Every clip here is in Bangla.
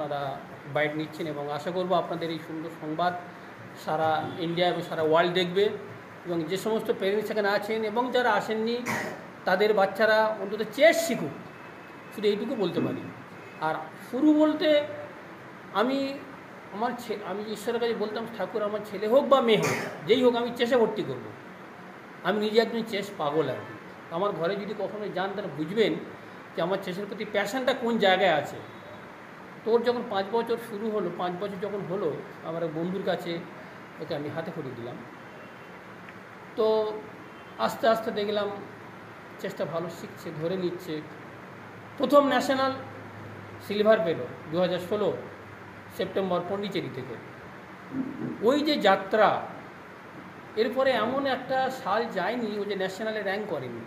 আপনারা বাইট নিচ্ছেন এবং আশা করব আপনাদের এই সুন্দর সংবাদ সারা ইন্ডিয়া এবং সারা ওয়ার্ল্ড দেখবে এবং যে সমস্ত প্যারেন্টস এখানে আছেন এবং যারা আসেননি তাদের বাচ্চারা অন্তত চেস শিখুক, শুধু এইটুকু বলতে পারি। আর শুরু বলতে আমি আমি ঈশ্বরের কাছে বলতাম, ঠাকুর আমার ছেলে হোক বা মেয়ে হোক, যেই হোক আমি চেসে ভর্তি করব। আমি নিজে একজন চেস পাগল আর কি। আমার ঘরে যদি কখনো যান তাহলে বুঝবেন যে আমার চেসের প্রতি প্যাশনটা কোন জায়গায় আছে। তোর যখন 5 বছর শুরু হলো, 5 বছর যখন হলো, আমার এক বন্ধুর কাছে ওকে আমি হাতে খড়ি দিলাম। তো আস্তে আস্তে দেখলাম চেষ্টা ভালো শিখছে, ধরে নিচ্ছে। প্রথম ন্যাশনাল সিলভার পেল 2016 সেপ্টেম্বর পন্ডিচেরি থেকে। ওই যে যাত্রা, এরপরে এমন একটা সাল যায়নি ও যে ন্যাশনালে র্যাঙ্ক করেনি।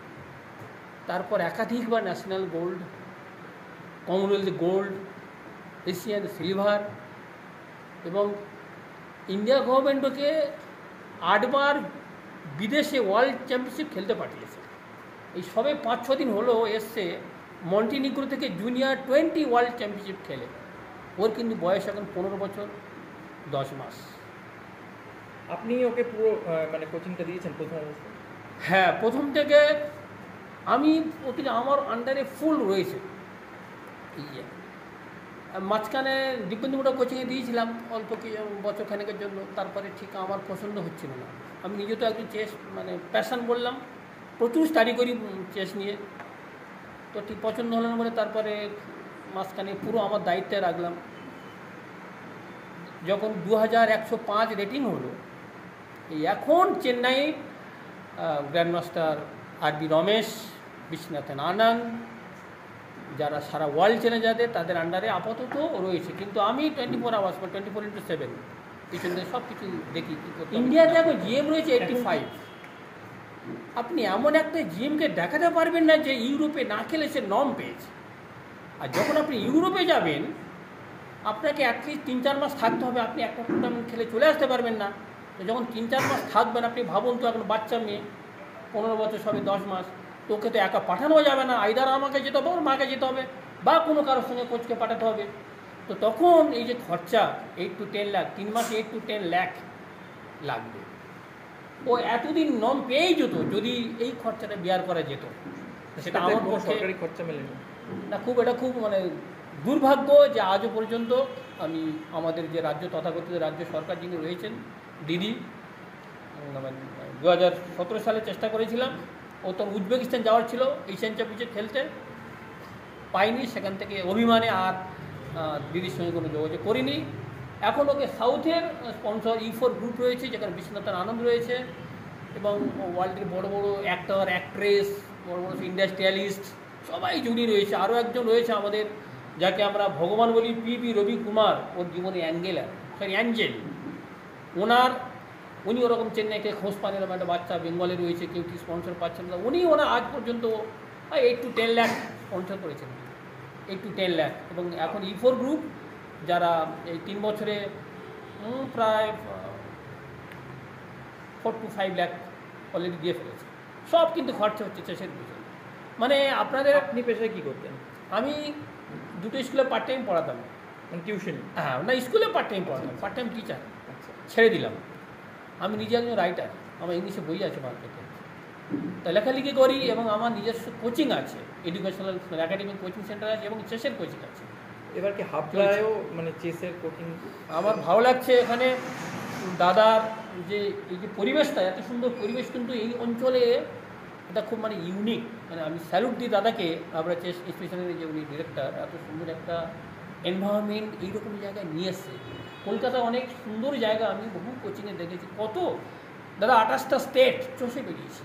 তারপর একাধিকবার national gold, Commonwealth gold, Asian silver, এবং ইন্ডিয়া গভর্নমেন্ট ওকে 8 বার বিদেশে ওয়ার্ল্ড চ্যাম্পিয়নশিপ খেলতে পাঠিয়েছে। এই সবে 5-6 দিন হলো এসছে মন্টিনিগ্রো থেকে জুনিয়র 20 ওয়ার্ল্ড চ্যাম্পিয়নশিপ খেলে। ওর কিন্তু বয়স এখন 15 বছর 10 মাস। আপনি ওকে পুরো মানে কোচিংটা দিয়েছেন প্রথম অবস্থায়? হ্যাঁ, প্রথম থেকে আমি ওকে, আমার আন্ডারে ফুল রয়েছে। মাঝখানে দিব্যেন্দুটা কোচিংয়ে দিয়েছিলাম অল্প বছরখানেকের জন্য। তারপরে ঠিক আমার পছন্দ হচ্ছিল না। আমি নিজে তো একজন চেস মানে প্যাশন বললাম, প্রচুর স্টাডি করি চেস নিয়ে, তো ঠিক পছন্দ হলো না বলে তারপরে মাঝখানে পুরো আমার দায়িত্বে রাখলাম। যখন 2105 রেটিং হলো, এই এখন চেন্নাই গ্র্যান্ডমাস্টার আর.বি. রমেশ, বিশ্বনাথন আনন্দ, যারা সারা ওয়ার্ল্ড চেনে যাদের, তাদের আন্ডারে আপাতত রয়েছে। কিন্তু আমি 24 আওয়ার্স বা 24x7 পিছনে সব কিছু দেখি। ইন্ডিয়াতে এখন জিএম রয়েছে 85। আপনি এমন একটা জিএমকে দেখাতে পারবেন না যে ইউরোপে না খেলে সে নম পেয়েছে। আর যখন আপনি ইউরোপে যাবেন, আপনাকে অ্যাটলিস্ট 3-4 মাস থাকতে হবে। আপনি একটা টুর্নামেন্ট খেলে চলে আসতে পারবেন না। তো যখন 3-4 মাস থাকবেন, আপনি ভাবুন তো, এখন বাচ্চা মেয়ে 15 বছর সবে 10 মাস, তোকে তো একা পাঠানো যাবে না। আইদার আমাকে যেতে হবে, ওর মাকে যেতে হবে, বা কোনো কারোর সঙ্গে কোচকে পাঠাতে হবে। তো তখন এই যে খরচা 8 to 10 লাখ, 3 মাসে 8 to 10 লাখ লাগবে। ও এতদিন নম পেয়েই যেত যদি এই খরচাটা বেয়ার করা যেত। সেটা আমার পক্ষে সরকারি খরচা মেলেনি না। এটা খুব মানে দুর্ভাগ্য যে আজও পর্যন্ত আমি আমাদের যে রাজ্য, তথাকথিত রাজ্য সরকার যিনি রয়েছেন, দিদি, 2017 সালে চেষ্টা করেছিলাম। ও তখন উজবেকিস্তান যাওয়ার ছিল এশিয়ান চ্যাম্পিয়নশিপ খেলতে, পাইনি। সেখান থেকে অভিমানে আর দিদির সঙ্গে কোনো যোগাযোগ করিনি। এখন ওকে সাউথের স্পন্সর E4 গ্রুপ রয়েছে, যেখানে বিশ্বনাথন আনন্দ রয়েছে এবং ওয়ার্ল্ডের বড় বড় অ্যাক্টর, অ্যাক্ট্রেস, বড় বড় ইন্ডাস্ট্রিয়ালিস্ট সবাই জুড়ি রয়েছে। আরও একজন রয়েছে আমাদের, যাকে আমরা ভগবান বলি, পি.বি. রবি কুমার। ওর জীবনে অ্যাঞ্জেল। উনি ওরকম চেন্নাইকে খোঁজ পান, এরকম একটা বাচ্চা বেঙ্গলে রয়েছে, কেউ কি স্পন্সর পাচ্ছেন না। ওনার আজ পর্যন্ত 8 to 10 লাখ স্পন্সর করেছেন, 8 to 10 লাখ। এবং এখন E4 গ্রুপ, যারা এই 3 বছরে প্রায় 4 to 5 লাখ অলরেডি দিয়ে ফেলেছে। সব কিন্তু খরচা হচ্ছে চেসের পিছনে। মানে আপনাদের, আপনি পেশায় কী করতেন? আমি দুটো স্কুলে পার্ট টাইম পড়াতাম, মানে টিউশন? হ্যাঁ, না, স্কুলে পার্ট টাইম পড়াতাম, পার্ট টাইম টিচার। ছেড়ে দিলাম। আমি নিজে একজন রাইটার, আমার ইংলিশে বই আছে মার্কেটে, তা লেখালেখি করি এবং আমার নিজস্ব কোচিং আছে, এডুকেশনাল একাডেমিক কোচিং সেন্টার আছে এবং চেসের কোচিং আছে। এবার কি হাবড়ায়ও মানে চেসের কোচিং? আমার ভালো লাগছে এখানে দাদার যে এই যে পরিবেশটা, এত সুন্দর পরিবেশ, কিন্তু এই অঞ্চলে এটা খুব মানে ইউনিক। মানে আমি স্যালুট দিই দাদাকে। আমরা চেস স্পেশালি যে উনি ডিরেক্টর, এত সুন্দর একটা এনভায়রনমেন্ট এইরকম জায়গায় নিয়ে এসছে। কলকাতা অনেক সুন্দর জায়গা, আমি বহু কোচিংয়ে দেখেছি। কত দাদা 28টা স্টেট চষে বেরিয়েছি,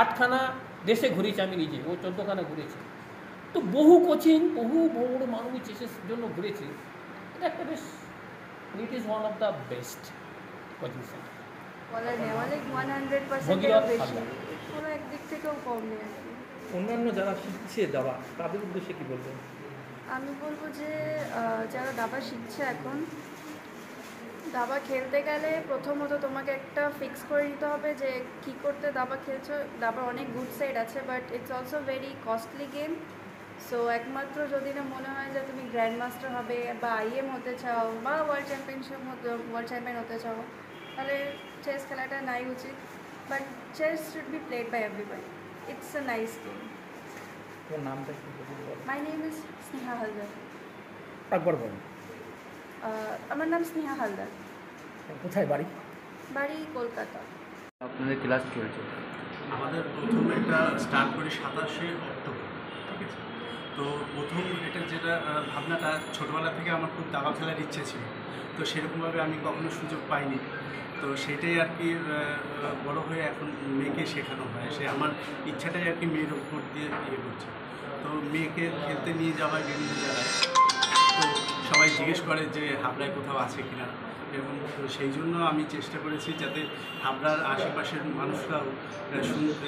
8খানা দেশে ঘুরেছি আমি নিজে, ও 14খানা ঘুরেছি। তো বহু কোচিং, বহু বড় বড় মানুষ চেসের জন্য ঘুরেছি। এটা একটা বেশ, it is one of the best coaching centre. কোনো একদিক থেকেও কম নেই আর কি। অন্যান্য যারা শিখছে দাবা, তাদের উদ্দেশ্যে কী বলবেন? আমি বলবো যে যারা দাবা শিখছে এখন, দাবা খেলতে গেলে প্রথমত তোমাকে একটা ফিক্স করে নিতে হবে যে কী করতে দাবা খেলছো। দাবার অনেক গুড সাইড আছে, but it's also very costly game. So একমাত্র যদি না মনে হয় যে তুমি গ্র্যান্ড মাস্টার হবে বা আইএম হতে চাও বা ওয়ার্ল্ড চ্যাম্পিয়ন হতে চাও, তাহলে চেস খেলাটা নাই উচিত। But chess should be played by everybody, it's a nice game. তোমার নামটা একটু যদি বলো। My name is Sneha Haldar. একবার বলুন, আমার নাম স্নেহা হালদার, কোথায় বাড়ি? বাড়ি কলকাতা। আপনাদের ক্লাস চলছে? আমাদের প্রথম এটা স্টার্ট করি 27শে অক্টোবর, ঠিক আছে। তো প্রথম এটা যেটা ভাবনাটা ছোটোবেলা থেকে আমার খুব দাবা খেলার ইচ্ছে ছিল, তো সেরকমভাবে আমি কখনো সুযোগ পাইনি। তো সেটাই আর কি বড় হয়ে এখন মেয়েকে শেখানো হয়, সে আমার ইচ্ছাটাই আর কি মেয়ের উপর দিয়ে ইয়ে করছে। তো মেয়েকে খেলতে নিয়ে যাওয়া বিভিন্ন জায়গায়, তো সবাই জিজ্ঞেস করে যে হাবড়ায় কোথাও আছে কিনা, এবং সেই জন্য আমি চেষ্টা করেছি যাতে হাবড়ার আশেপাশের মানুষরাও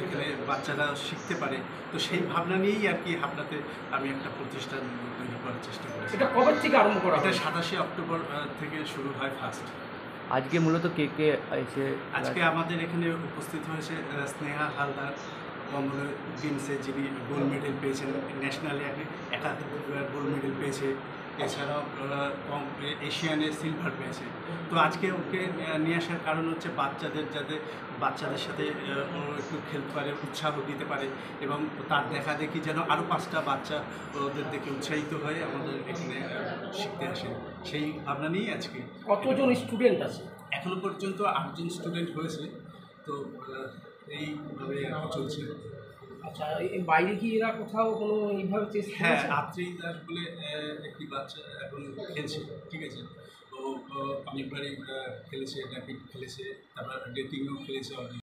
এখানে বাচ্চারা শিখতে পারে। তো সেই ভাবনা নিয়েই আর কি হাবড়াতে আমি একটা প্রতিষ্ঠান তৈরি করার চেষ্টা করেছি। এটা কবে থেকে আরম্ভ করা এটা হয়? 27শে অক্টোবর থেকে শুরু হয় ফার্স্ট। আজকে মূলত কে কে এসে আজকে আমাদের এখানে উপস্থিত হয়েছে স্নেহা হালদার, কমনওয়েলথ গেমসে যিনি গোল্ড মেডেল পেয়েছেন, ন্যাশনালে একাধিকবার গোল্ড মেডেল পেয়েছে, এছাড়াও এশিয়ানে সিলভার পেয়েছে। তো আজকে ওকে নিয়ে আসার কারণ হচ্ছে বাচ্চাদের, যাতে বাচ্চাদের সাথে ও একটু খেলতে পারে, উৎসাহ দিতে পারে, এবং তার দেখা দেখি যেন আরও 5টা বাচ্চা ওদের দেখে উৎসাহিত হয়ে আমাদের এখানে শিখতে আসে, সেই ভাবনা নিয়েই আজকে। কতজন স্টুডেন্ট আছে? এখনো পর্যন্ত 8জন স্টুডেন্ট হয়েছে। তো এইভাবে চলছে। আচ্ছা, এই বাইরে কি এরা কোথাও কোনো এইভাবে চেষ্টা হ্যাঁ, করেছে? আত্রেই দাস বলে একটি বাচ্চা এখন খেলছে, ঠিক আছে। তো অনেকবারই খেলেছে, র্যাপিড খেলেছে, তারপর ডেটিংও খেলেছে অলরেডি।